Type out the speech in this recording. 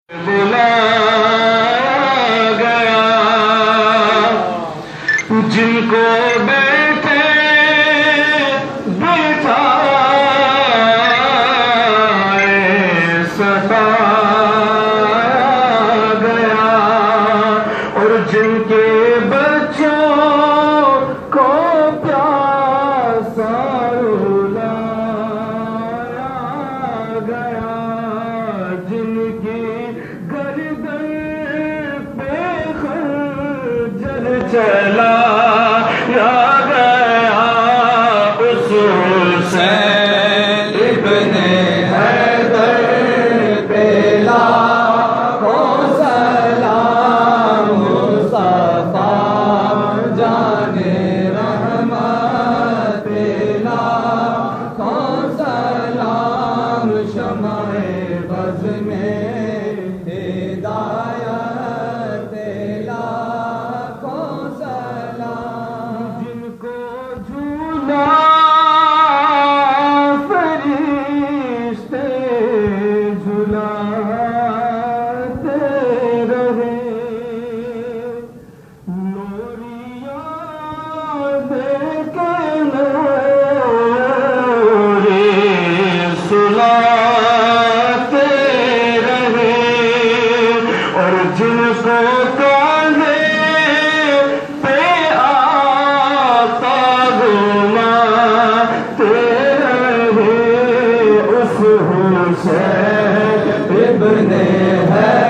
بلایا گیا جن کو بیٹھے بٹھائے ستایا گیا اور جن کے بچوں کو پیاسا رلایا گیا جن کی گردن پہ خنجر چلایا گیا اس حسین ابن حیدر پہ لاکھوں سلام مصطفیٰ جان رحمت پہ لاکھوں سلام شمع بز میں ہدایت لاکھوں سلام جن کو جھولا فرشتے جھلاتے رہے نوریاں دیکھے نوری سلاتے رہے اور جن کو کاندھے پہ آقا گھماتے رہے اس حسین ابن ہے